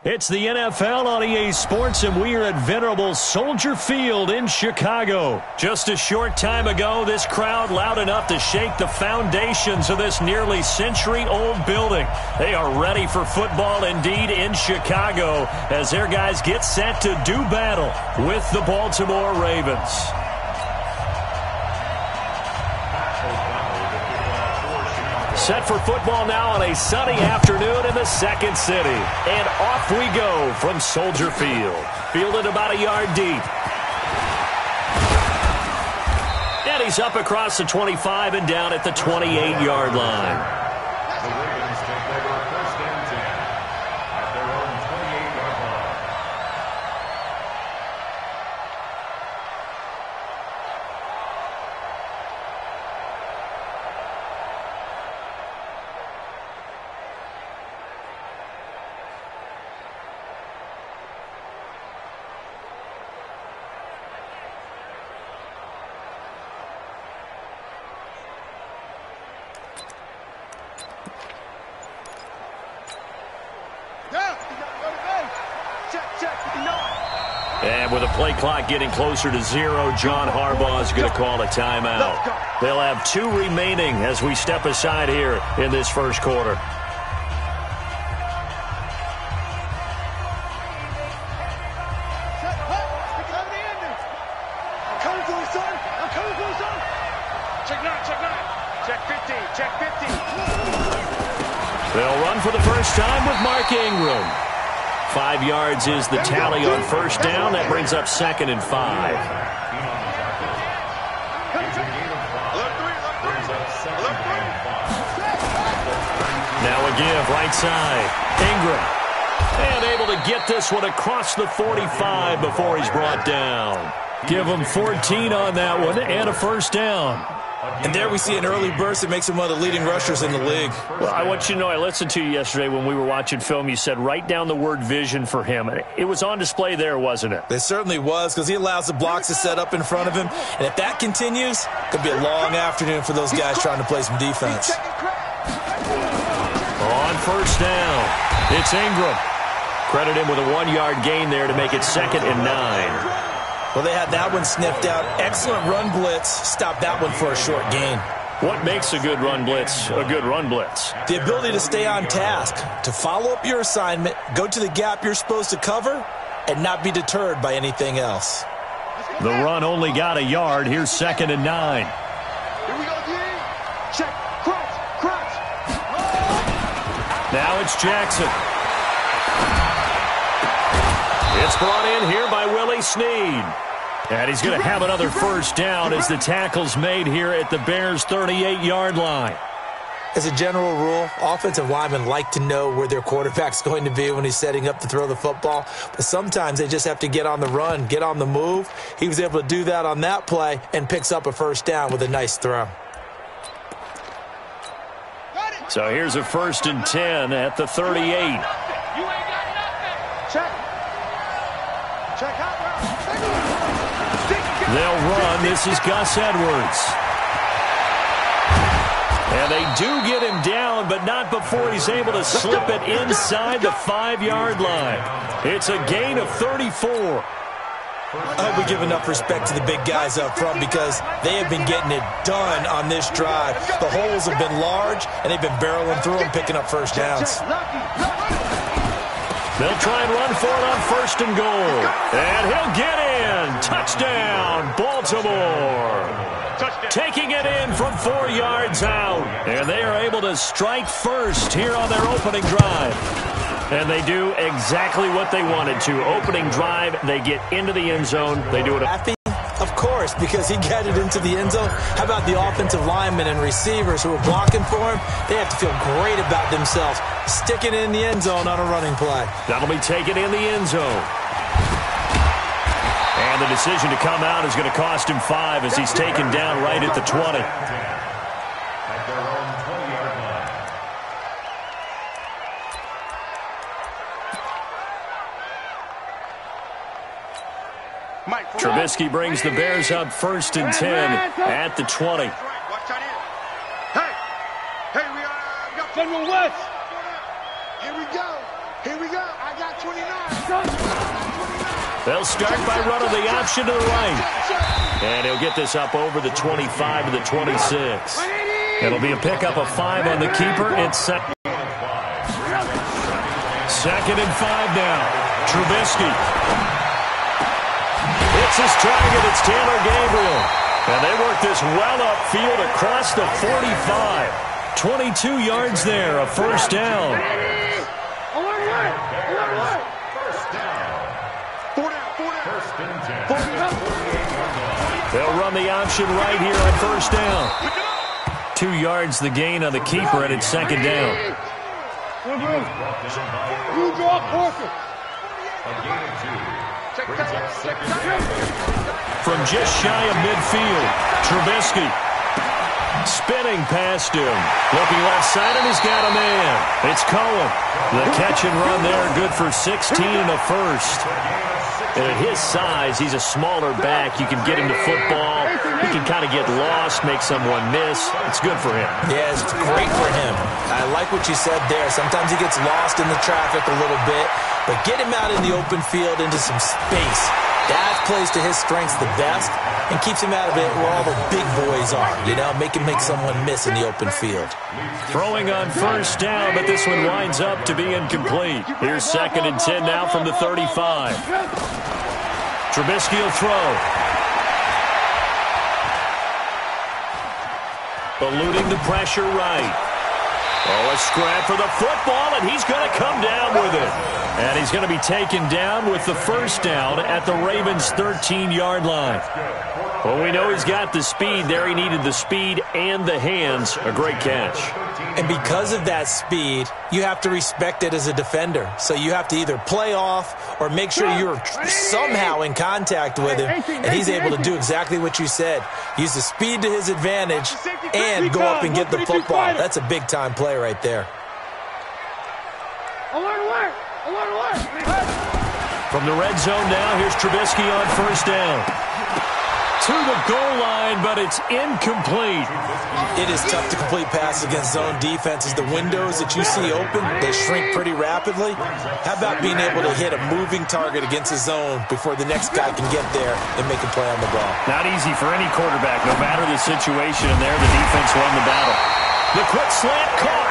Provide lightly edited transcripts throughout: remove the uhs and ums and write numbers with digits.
It's the NFL on EA Sports, and we are at venerable Soldier Field in Chicago. Just a short time ago, this crowd loud enough to shake the foundations of this nearly century-old building. They are ready for football indeed in Chicago as their guys get set to do battle with the Baltimore Ravens. Set for football now on a sunny afternoon in the second city. And off we go from Soldier Field. Fielded about a yard deep. And he's up across the 25 and down at the 28-yard line. And with the play clock getting closer to 0, John Harbaugh is going to call a timeout. They'll have 2 remaining as we step aside here in this first quarter. They'll run for the first time with Mark Ingram. 5 yards is the tally on first down. That brings up 2nd and 5. Now a give, right side. Ingram. And able to get this one across the 45 before he's brought down. Give him 14 on that one and a first down. And there we see an early burst that makes him one of the leading rushers in the league. Well, I want you to know, I listened to you yesterday when we were watching film. You said write down the word vision for him. It was on display there, wasn't it? It certainly was, because he allows the blocks to set up in front of him. And if that continues, it could be a long afternoon for those guys trying to play some defense. On first down, it's Ingram. Credit him with a 1-yard gain there to make it 2nd and 9. Well, they had that one sniffed out. Excellent run blitz. Stop that one for a short gain. What makes a good run blitz a good run blitz? The ability to stay on task, to follow up your assignment, go to the gap you're supposed to cover, and not be deterred by anything else. The run only got a yard. Here's 2nd and 9. Here we go, D. Check. Crunch. Now it's Jackson. It's brought in here by Willie Snead. And he's going to have another first down as the tackle's made here at the Bears' 38-yard line. As a general rule, offensive linemen like to know where their quarterback's going to be when he's setting up to throw the football. But sometimes they just have to get on the run, get on the move. He was able to do that on that play and picks up a first down with a nice throw. So here's a 1st and 10 at the 38. You ain't got nothing. Check. They'll run. This is Gus Edwards. And they do get him down, but not before he's able to slip it inside the 5-yard line. It's a gain of 34. I hope we give enough respect to the big guys up front because they have been getting it done on this drive. The holes have been large, and they've been barreling through them, picking up first downs. They'll try and run for it on 1st and goal. And he'll get in. Touchdown, Baltimore. Taking it in from 4 yards out. And they are able to strike first here on their opening drive. And they do exactly what they wanted to. Opening drive, they get into the end zone. They do it. Happy? Of course, because he got it into the end zone. How about the offensive linemen and receivers who are blocking for him? They have to feel great about themselves, sticking in the end zone on a running play. That'll be taken in the end zone. And the decision to come out is going to cost him 5 as he's taken down right at the 20. Trubisky brings the Bears up 1st and 10 at the 20. Hey, we got Federal West. Here we go. Here we go. I got 29. They'll start by running the option to the right. And he'll get this up over the 25 to the 26. It'll be a pickup of 5 on the keeper. It's second and 5 now. Trubisky. It's his target. It's Taylor Gabriel. And they work this well upfield across the 45. 22 yards there, a first down. They'll run the option right here on first down. 2 yards the gain on the keeper, and it's second down. From just shy of midfield, Trubisky spinning past him. Looking left side, and he's got a man. It's Cohen. The catch and run there, good for 16 and a first. And at his size, he's a smaller back. You can get him to football. He can kind of get lost, make someone miss. It's good for him. Yeah, it's great for him. I like what you said there. Sometimes he gets lost in the traffic a little bit, but get him out in the open field into some space. That plays to his strengths the best and keeps him out of it where all the big boys are, you know, make him make someone miss in the open field. Throwing on first down, but this one winds up to be incomplete. Here's second and 10 now from the 35. Trubisky will throw. Eluding the pressure right. Oh, a scrap for the football, and he's going to come down with it. And he's going to be taken down with the first down at the Ravens' 13-yard line. Well, we know he's got the speed there. He needed the speed and the hands. A great catch. And because of that speed, you have to respect it as a defender. So you have to either play off or make sure you're somehow in contact with him. And he's able to do exactly what you said. Use the speed to his advantage and go up and get the football. That's a big-time play right there. From the red zone now, here's Trubisky on first down. To the goal line, but it's incomplete. It is tough to complete passes against zone defenses. The windows that you see open, they shrink pretty rapidly. How about being able to hit a moving target against a zone before the next guy can get there and make a play on the ball? Not easy for any quarterback, no matter the situation. And there, the defense won the battle. The quick slant caught.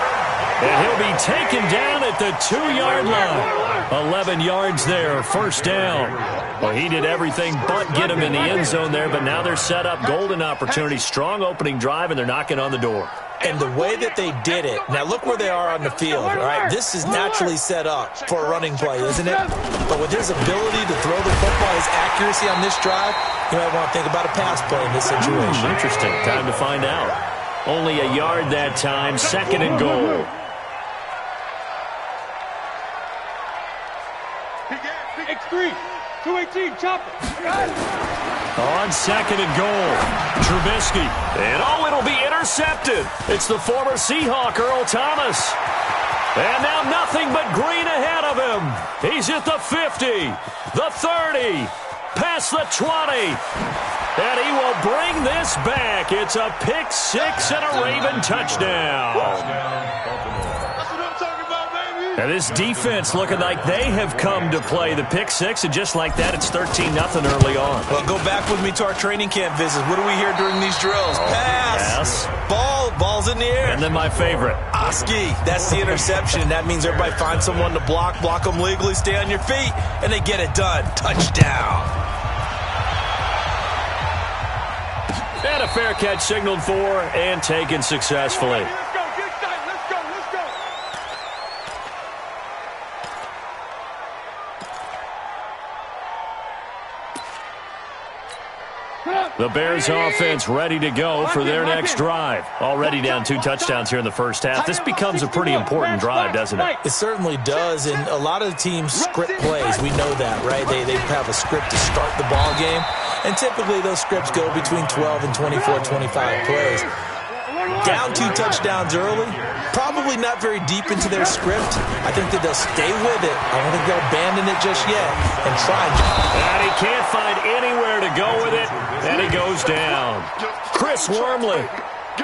And he'll be taken down at the 2-yard line. 11 yards there, first down. Well, he did everything but get him in the end zone there, but now they're set up. Golden opportunity, strong opening drive, and they're knocking on the door. And the way that they did it, now look where they are on the field, all right? This is naturally set up for a running play, isn't it? But with his ability to throw the football, his accuracy on this drive, you might want to think about a pass play in this situation. Interesting. Time to find out. Only a yard that time, second and goal. X3, 218, chopper. On second and goal, Trubisky. And oh, it'll be intercepted. It's the former Seahawk, Earl Thomas. And now nothing but green ahead of him. He's at the 50, the 30, past the 20. And he will bring this back. It's a pick six and a Raven touchdown. And this defense looking like they have come to play the pick six, and just like that, it's 13-0 early on. Well, go back with me to our training camp visits. What do we hear during these drills? Pass. Yes. Ball's in the air. And then my favorite. Oski. That's the interception. That means everybody finds someone to block them legally, stay on your feet, and they get it done. Touchdown. And a fair catch signaled for and taken successfully. The Bears offense ready to go for their next drive. Already down 2 touchdowns here in the first half. This becomes a pretty important drive, doesn't it? It certainly does, and a lot of the teams script plays. We know that, right? They have a script to start the ball game, and typically those scripts go between 12 and 24, 25 plays. Down 2 touchdowns early, probably not very deep into their script. I think that they'll stay with it. I don't think they'll abandon it just yet and try. And he can't find anywhere to go with it, and he goes down. Chris Wormley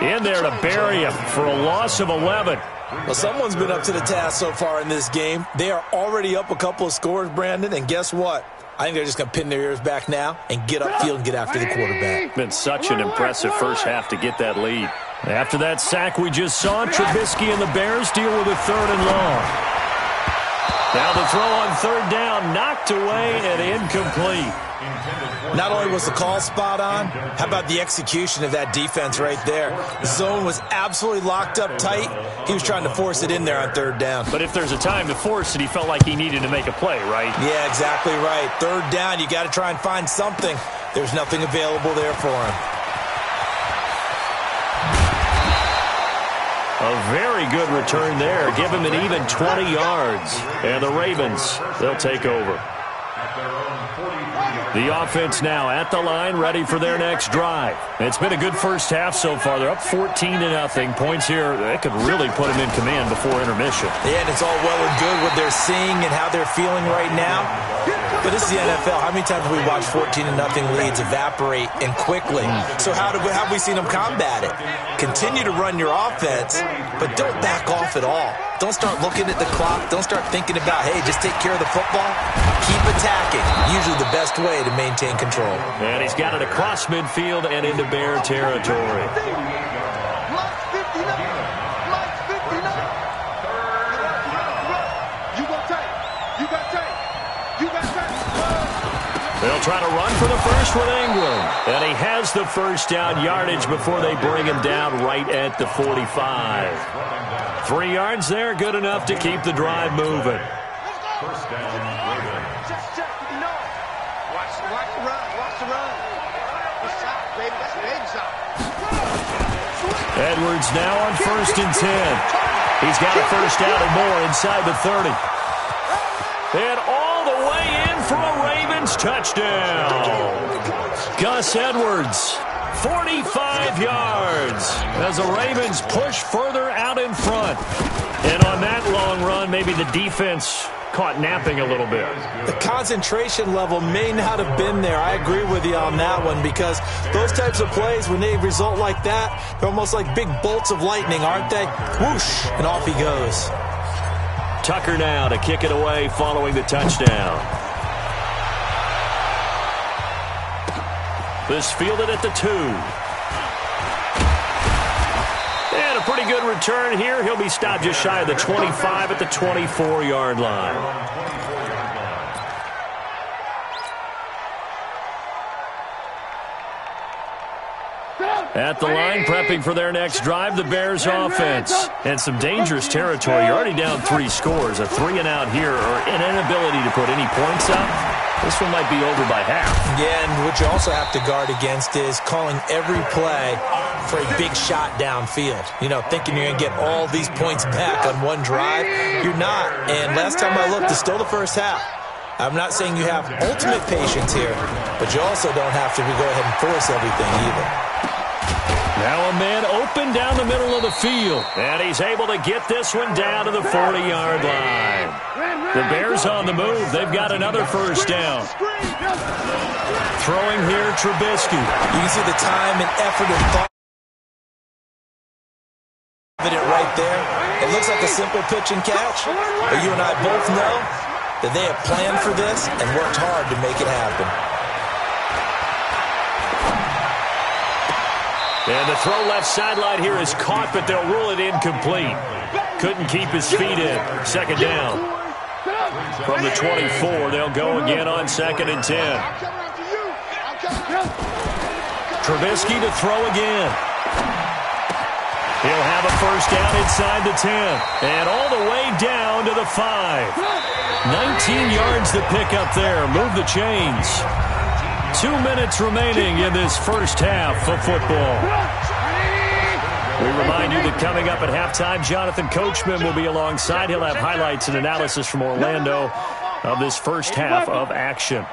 in there to bury him for a loss of 11. Well, someone's been up to the task so far in this game. They are already up a couple of scores, Brandon, and guess what? I think they're just going to pin their ears back now and get upfield and get after the quarterback. Been such an impressive first half to get that lead. After that sack we just saw, Trubisky and the Bears deal with a 3rd and long. Now the throw on 3rd down, knocked away and incomplete. Not only was the call spot on, how about the execution of that defense right there? The zone was absolutely locked up tight. He was trying to force it in there on 3rd down. But if there's a time to force it, he felt like he needed to make a play, right? Yeah, exactly right. 3rd down, you got to try and find something. There's nothing available there for him. A very good return there. Give him an even 20 yards. And the Ravens, they'll take over. The offense now at the line, ready for their next drive. It's been a good first half so far. They're up 14-0. Points here, they could really put them in command before intermission. Yeah, and it's all well and good what they're seeing and how they're feeling right now. But this is the NFL. How many times have we watched 14-0 leads evaporate and quickly? So how have we seen them combat it? Continue to run your offense, but don't back off at all. Don't start looking at the clock. Don't start thinking about, hey, just take care of the football. Keep attacking. Usually the best way to maintain control. And he's got it across midfield and into Bear territory. They'll try to run for the first with Ingram. And he has the first down yardage before they bring him down right at the 45. 3 yards there, good enough to keep the drive moving. First down, Ravens. Check, no. Watch the run. It's shot, baby. That's a baby shot. Edwards now on 1st and 10. He's got a first down and more inside the 30. And all the way in for a Ravens touchdown. Gus Edwards, 45 yards as the Ravens push further out in front. And on that long run, maybe the defense caught napping a little bit. The concentration level may not have been there. I agree with you on that one, because those types of plays, when they result like that, they're almost like big bolts of lightning, aren't they? Whoosh, and off he goes. Tucker now to kick it away following the touchdown. This fielded at the 2. And a pretty good return here. He'll be stopped just shy of the 25 at the 24-yard line. At the line, prepping for their next drive, the Bears offense. And some dangerous territory. You're already down 3 scores. A 3-and-out here, or an inability to put any points up. This one might be over by half. Yeah, and what you also have to guard against is calling every play for a big shot downfield. You know, thinking you're going to get all these points back on one drive. You're not. And last time I looked, it's still the first half. I'm not saying you have ultimate patience here, but you also don't have to go ahead and force everything either. Now a man open down the middle of the field. And he's able to get this one down to the 40-yard line. The Bears on the move. They've got another first down. Throwing here, Trubisky. You can see the time and effort and thought evident right there. It looks like a simple pitch and catch, but you and I both know that they have planned for this and worked hard to make it happen. And the throw left sideline here is caught, but they'll rule it incomplete. Couldn't keep his feet in. Second down. From the 24, they'll go again on 2nd and 10. Trubisky to throw again. He'll have a first down inside the 10. And all the way down to the 5. 19 yards to pick up there. Move the chains. 2 minutes remaining in this first half of football. We remind you that coming up at halftime, Jonathan Coachman will be alongside. He'll have highlights and analysis from Orlando of this first half of action.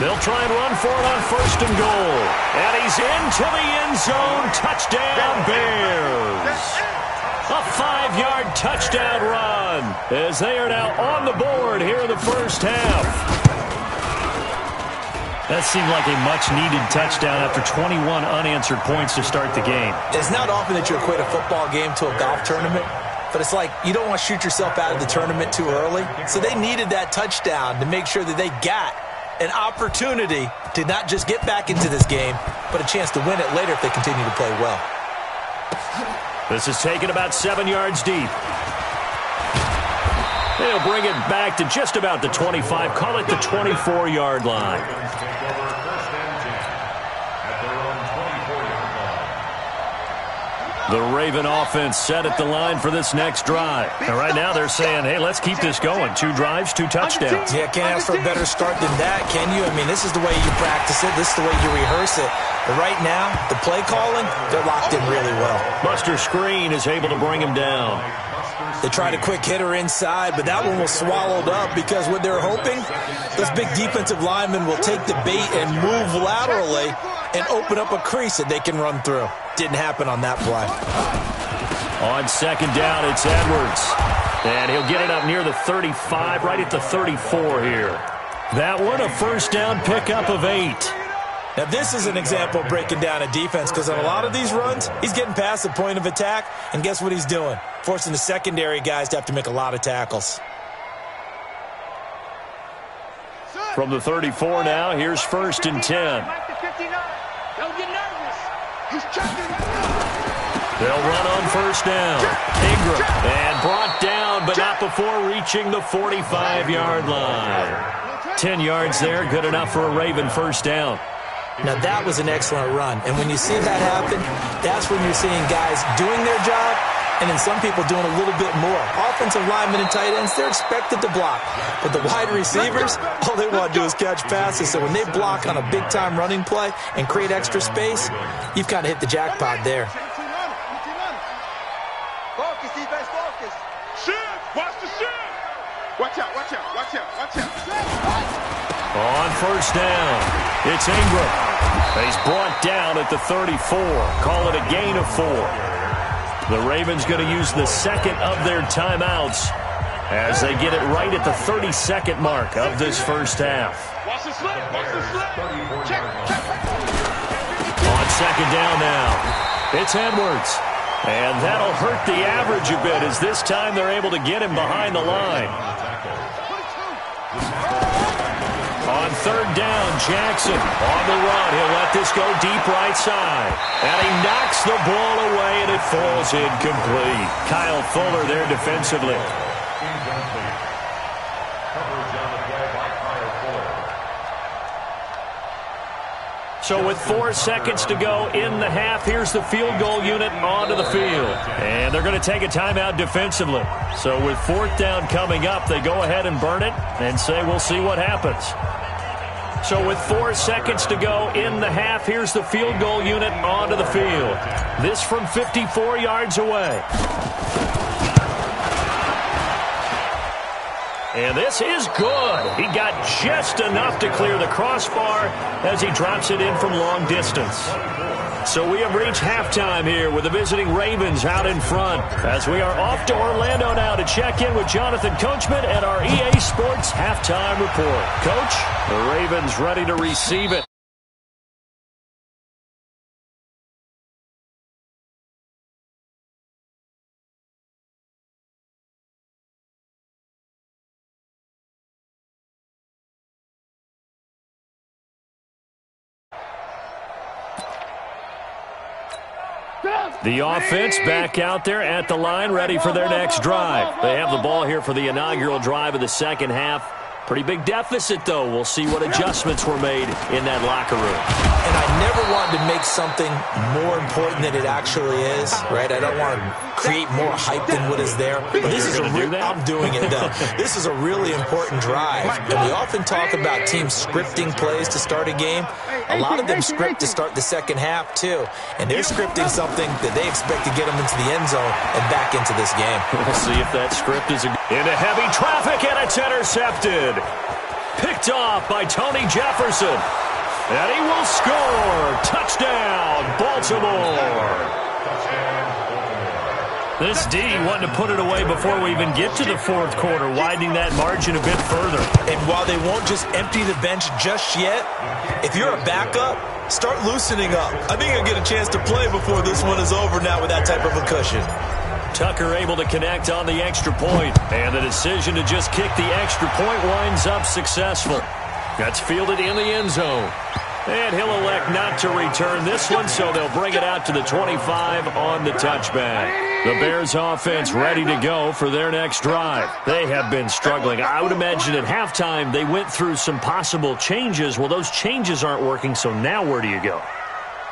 They'll try and run for it on 1st and goal. And he's into the end zone. Touchdown, Bears. A 5-yard touchdown run as they are now on the board here in the first half. That seemed like a much-needed touchdown after 21 unanswered points to start the game. It's not often that you equate a football game to a golf tournament, but it's like you don't want to shoot yourself out of the tournament too early. So they needed that touchdown to make sure that they got an opportunity to not just get back into this game, but a chance to win it later if they continue to play well. This is taken about 7 yards deep. They'll bring it back to just about the 25. Call it the 24-yard line. The Raven offense set at the line for this next drive. And right now they're saying, hey, let's keep this going. 2 drives, 2 touchdowns. Yeah, can't ask for a better start than that, can you? I mean, this is the way you practice it. This is the way you rehearse it. But right now, the play calling, they're locked in really well. Buster Screen is able to bring him down. They tried a quick hitter inside, but that one was swallowed up because what they're hoping, those big defensive linemen will take the bait and move laterally and open up a crease that they can run through. Didn't happen on that play. On second down, it's Edwards. And he'll get it up near the 35, right at the 34 here. That one, a first down pickup of 8. Now, this is an example of breaking down a defense because on a lot of these runs, he's getting past the point of attack, and guess what he's doing? Forcing the secondary guys to have to make a lot of tackles. From the 34 now, here's first and 10. Don't get nervous. He's checking. They'll run on first down. Ingram, and brought down, but not before reaching the 45-yard line. 10 yards there, good enough for a Raven first down. Now, that was an excellent run. And when you see that happen, that's when you're seeing guys doing their job and then some people doing a little bit more. Offensive linemen and tight ends, they're expected to block. But the wide receivers, all they want to do is catch passes. So when they block on a big-time running play and create extra space, you've kind of hit the jackpot there. Focus, defense, focus. Shoot! Watch the shoot! Watch out, watch out, watch out, watch out. On first down, it's Ingram. He's brought down at the 34. Call it a gain of 4. The Ravens going to use the second of their timeouts as they get it right at the 32nd mark of this first half. Watch the slip, watch the slip. Check, check. On second down now, it's Edwards. And that'll hurt the average a bit as this time they're able to get him behind the line. On third down, Jackson on the run. He'll let this go deep right side. And he knocks the ball away, and it falls incomplete. Kyle Fuller there defensively. So with 4 seconds to go in the half, here's the field goal unit onto the field. And they're going to take a timeout defensively. So with 4th down coming up, they go ahead and burn it and say we'll see what happens. So with 4 seconds to go in the half, here's the field goal unit onto the field. This from 54 yards away. And this is good. He got just enough to clear the crossbar as he drops it in from long distance. So we have reached halftime here with the visiting Ravens out in front as we are off to Orlando now to check in with Jonathan Coachman at our EA Sports Halftime Report. Coach, the Ravens ready to receive it. The offense back out there at the line, ready for their next drive. They have the ball here for the inaugural drive of the second half. Pretty big deficit, though. We'll see what adjustments were made in that locker room. And I never wanted to make something more important than it actually is, right? I don't want to create more hype than what is there. But this is I'm doing it, though. This is a really important drive. And we often talk about teams scripting plays to start a game. A lot of them script to start the second half, too. And they're scripting something that they expect to get them into the end zone and back into this game. We'll see if that script is into heavy traffic, and it's intercepted. Picked off by Tony Jefferson. And he will score. Touchdown, Baltimore. This D wanting to put it away before we even get to the fourth quarter, widening that margin a bit further. And while they won't just empty the bench just yet, if you're a backup, start loosening up. I think you'll get a chance to play before this one is over now with that type of a cushion. Tucker able to connect on the extra point, and the decision to just kick the extra point winds up successful. That's fielded in the end zone. And he'll elect not to return this one, so they'll bring it out to the 25 on the touchback. The Bears offense ready to go for their next drive. They have been struggling. I would imagine at halftime they went through some possible changes. Well, those changes aren't working, so now where do you go?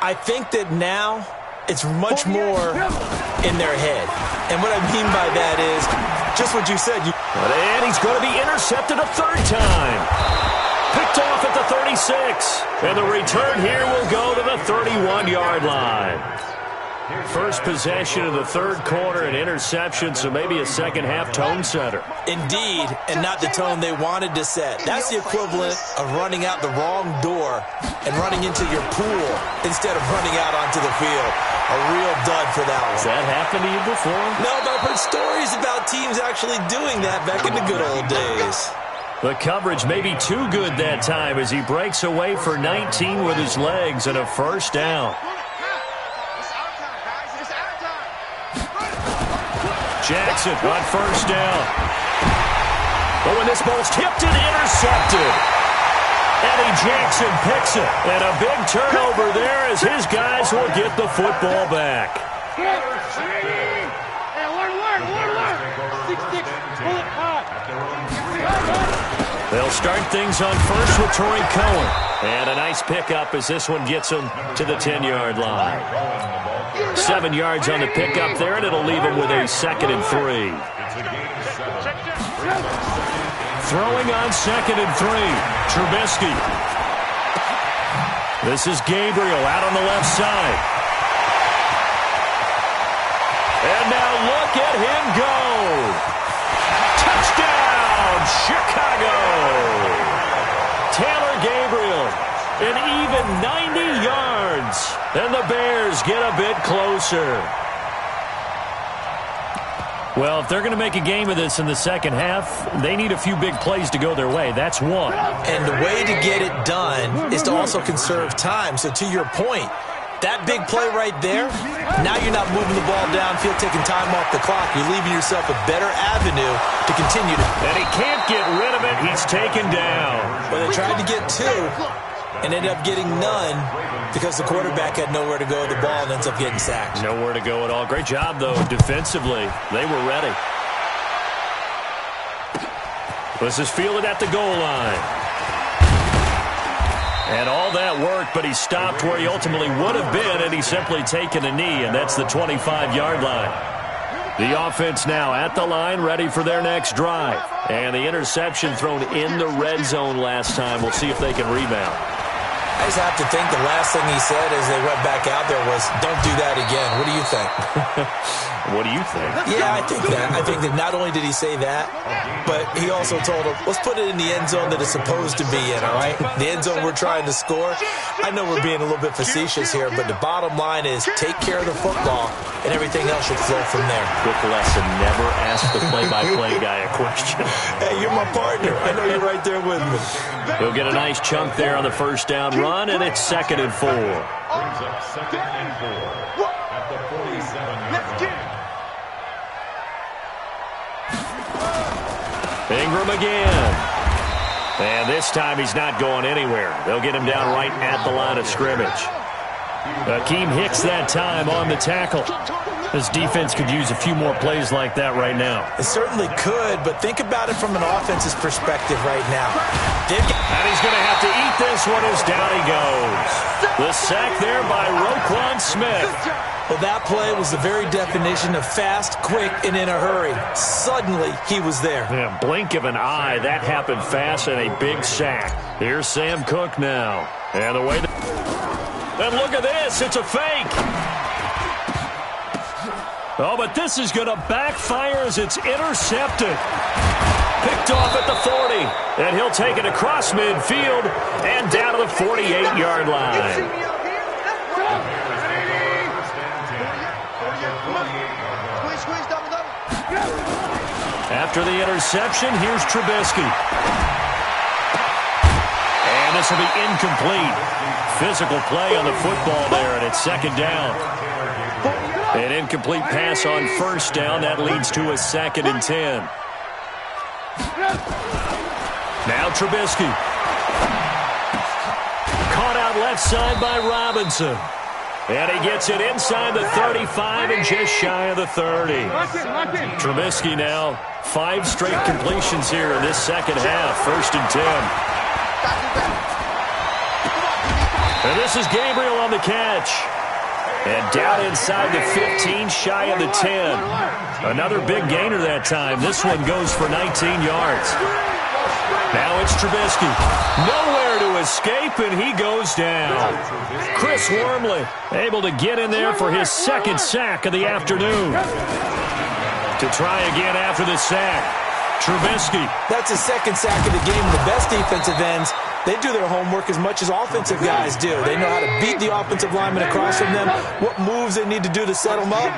I think that now it's much more in their head. And what I mean by that is just what you said. And he's going to be intercepted a third time. Picked off at the 36. And the return here will go to the 31-yard line. First possession of the third quarter, an interception, so maybe a second-half tone setter. Indeed, and not the tone they wanted to set. That's the equivalent of running out the wrong door and running into your pool instead of running out onto the field. A real dud for that one. Has that happened to you before? No, but I've heard stories about teams actually doing that back in the good old days. The coverage may be too good that time as he breaks away for 19 with his legs and a first down. Jackson on first down. But when this ball's tipped and intercepted, Eddie Jackson picks it. And a big turnover there as his guys will get the football back. They'll start things on first with Torrey Cohen. And a nice pickup as this one gets him to the 10-yard line. 7 yards on the pickup there, and it'll leave him with a 2nd and 3. Throwing on 2nd and 3, Trubisky. This is Gabriel out on the left side. And now look at him go. Touchdown, Chicago. Taylor Gabriel, an even 90 yards. And the Bears get a bit closer. Well, if they're going to make a game of this in the second half, they need a few big plays to go their way. That's one. And the way to get it done is to also conserve time. So to your point, that big play right there, now you're not moving the ball downfield, taking time off the clock. You're leaving yourself a better avenue to continue to. And he can't get rid of it. He's taken down. Well, they tried to get two and ended up getting none because the quarterback had nowhere to go with the ball and ends up getting sacked. Nowhere to go at all. Great job, though, defensively. They were ready. This is fielded at the goal line. And all that work, but he stopped where he ultimately would have been, and he's simply taken a knee, and that's the 25-yard line. The offense now at the line, ready for their next drive. And the interception thrown in the red zone last time. We'll see if they can rebound. I just have to think the last thing he said as they went back out there was, don't do that again. What do you think? What do you think? Yeah, I think that. I think that not only did he say that, but he also told him, let's put it in the end zone that it's supposed to be in, all right? The end zone we're trying to score. I know we're being a little bit facetious here, but the bottom line is take care of the football, and everything else should flow from there. Quick lesson, never ask the play-by-play guy a question. Hey, you're my partner. I know you're right there with me. He'll get a nice chunk there on the first down run, and it's 2nd and 4. Brings up 2nd and 4 at the 47-yard line. Ingram again. And this time he's not going anywhere. They'll get him down right at the line of scrimmage. Akeem Hicks that time on the tackle. This defense could use a few more plays like that right now. It certainly could, but think about it from an offense's perspective right now. And he's going to have to eat this one as down he goes. The sack there by Roquan Smith. Well, that play was the very definition of fast, quick, and in a hurry. Suddenly, he was there. Yeah, blink of an eye, that happened fast and a big sack. Here's Sam Cook now. And the way and look at this, it's a fake. Oh, but this is going to backfire as it's intercepted. Picked off at the 40. And he'll take it across midfield and down to the 48-yard line. After the interception, here's Trubisky. And this will be incomplete. Physical play on the football there, and it's second down. An incomplete pass on first down. That leads to a 2nd and 10. Now Trubisky. Caught out left side by Robinson. And he gets it inside the 35 and just shy of the 30. Trubisky now 5 straight completions here in this second half. 1st and 10. And this is Gabriel on the catch. And down inside the 15, shy of the 10. Another big gainer that time. This one goes for 19 yards. Now it's Trubisky. Nowhere to escape, and he goes down. Chris Wormley able to get in there for his 2nd sack of the afternoon. To try again after the sack. Trubisky. That's his 2nd sack of the game. The best defensive ends, they do their homework as much as offensive guys do. They know how to beat the offensive lineman across from them, what moves they need to do to set them up.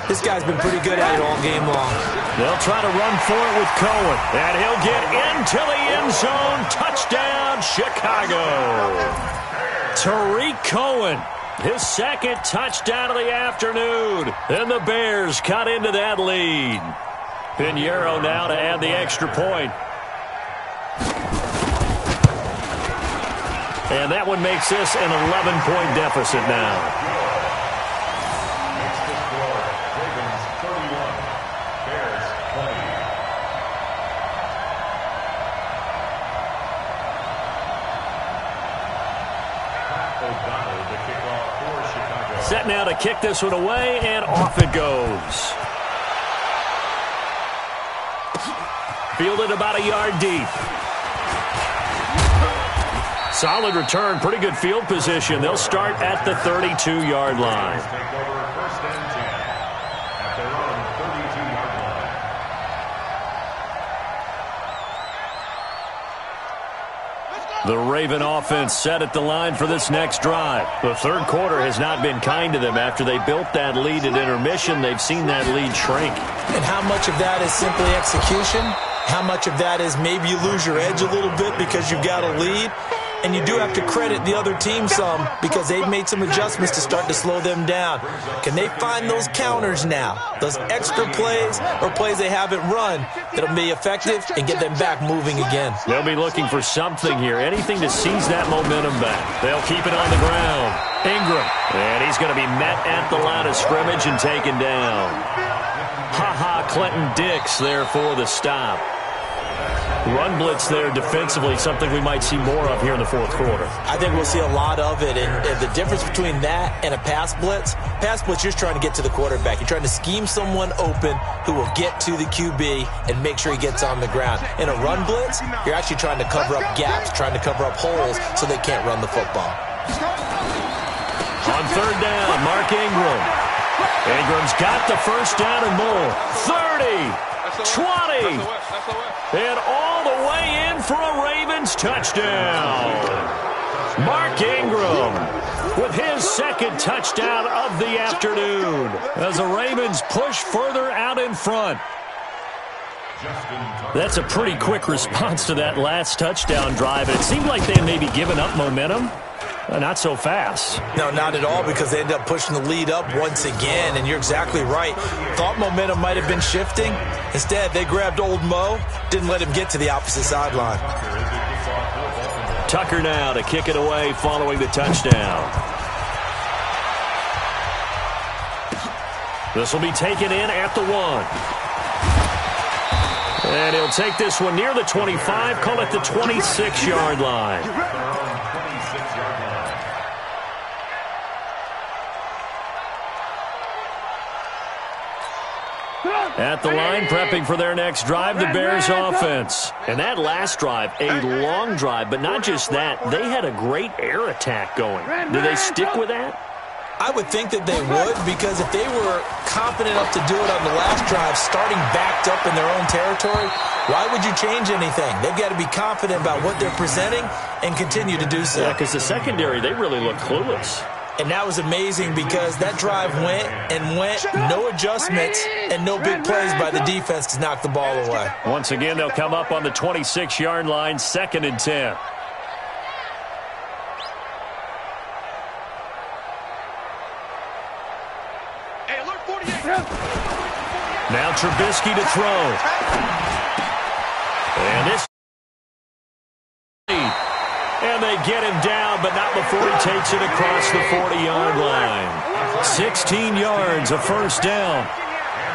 This guy's been pretty good at it all game long. They'll try to run for it with Cohen, and he'll get into the end zone. Touchdown, Chicago. Tariq Cohen, his 2nd touchdown of the afternoon. And the Bears cut into that lead. Pinheiro now to add the extra point. And that one makes this an 11-point deficit now. Next to score, Ravens 31, Bears 20. O'Donnell, the kickoff for Chicago. Set now to kick this one away, and off it goes. Fielded about a yard deep. Solid return, pretty good field position. They'll start at the 32-yard line. Take over 1st and 10 at their own 32-yard line. The Raven offense set at the line for this next drive. The 3rd quarter has not been kind to them. After they built that lead at intermission, they've seen that lead shrink. And how much of that is simply execution? How much of that is maybe you lose your edge a little bit because you've got a lead? And you do have to credit the other team some because they've made some adjustments to start to slow them down. Can they find those counters now, those extra plays or plays they haven't run that'll be effective and get them back moving again? They'll be looking for something here, anything to seize that momentum back. They'll keep it on the ground. Ingram, and he's going to be met at the line of scrimmage and taken down. Clinton Dix there for the stop. Run blitz there defensively, something we might see more of here in the 4th quarter. I think we'll see a lot of it, and the difference between that and a pass blitz, you're just trying to get to the quarterback. You're trying to scheme someone open who will get to the QB and make sure he gets on the ground. In a run blitz, you're actually trying to cover up gaps, trying to cover up holes so they can't run the football. On 3rd down, Mark Ingram. Ingram's got the 1st down and more. 30, 20, and all the way in for a Ravens touchdown. Mark Ingram with his 2nd touchdown of the afternoon as the Ravens push further out in front. That's a pretty quick response to that last touchdown drive. It seemed like they had maybe given up momentum. Not so fast. No, not at all, because they ended up pushing the lead up once again, and you're exactly right. Thought momentum might have been shifting. Instead, they grabbed old Mo, didn't let him get to the opposite sideline. Tucker now to kick it away following the touchdown. This will be taken in at the 1. And he'll take this one near the 25, call it the 26-yard line. At the line, prepping for their next drive, the Bears offense. And that last drive, a long drive, but not just that. They had a great air attack going. Do they stick with that? I would think that they would, because if they were confident enough to do it on the last drive, starting backed up in their own territory, why would you change anything? They've got to be confident about what they're presenting and continue to do so. Yeah, because the secondary, they really look clueless. And that was amazing because that drive went and went, no adjustments and no big plays by the defense to knock the ball away. Once again, they'll come up on the 26-yard line, 2nd and 10. Now Trubisky to throw. And this. And they get him down, but not before he takes it across the 40-yard line. 16 yards, a first down.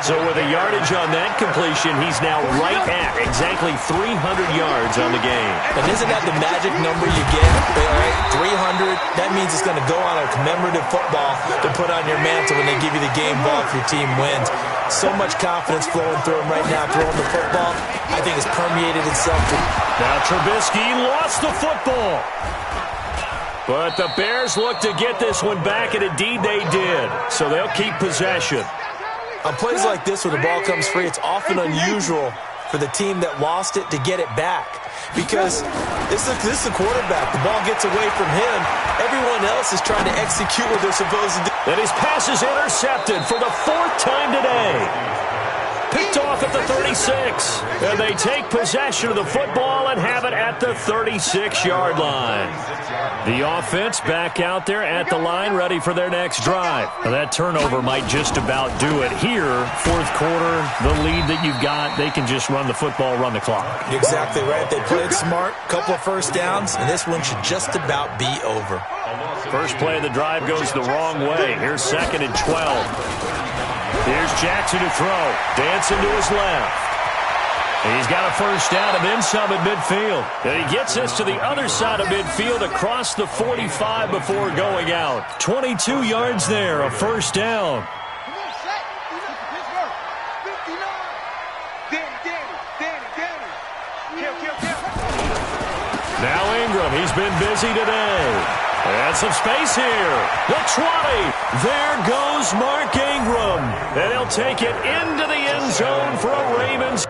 So with a yardage on that completion, he's now right at exactly 300 yards on the game. And isn't that the magic number you get? Right? 300, that means it's going to go on a commemorative football to put on your mantle when they give you the game ball if your team wins. So much confidence flowing through him right now, throwing the football. I think it's permeated itself. Now Trubisky lost the football. But the Bears look to get this one back, and indeed they did. So they'll keep possession. On plays like this where the ball comes free, it's often unusual for the team that lost it to get it back. Because this is the quarterback. The ball gets away from him. Everyone else is trying to execute what they're supposed to do. And his pass is intercepted for the 4th time today. Picked off at the 36. And they take possession of the football and have it at the 36-yard line. The offense back out there at the line, ready for their next drive. Now that turnover might just about do it here. 4th quarter, the lead that you've got, they can just run the football, run the clock. Exactly right. They played smart, couple of first downs, and this one should just about be over. First play of the drive goes the wrong way. Here's 2nd and 12. Here's Jackson to throw. Dancing to his left. He's got a first down and then some at midfield. And he gets us to the other side of midfield across the 45 before going out. 22 yards there, a first down. Now Ingram, he's been busy today. And some space here. The 20. There goes Mark Ingram. And he'll take it into the end zone for a Ravens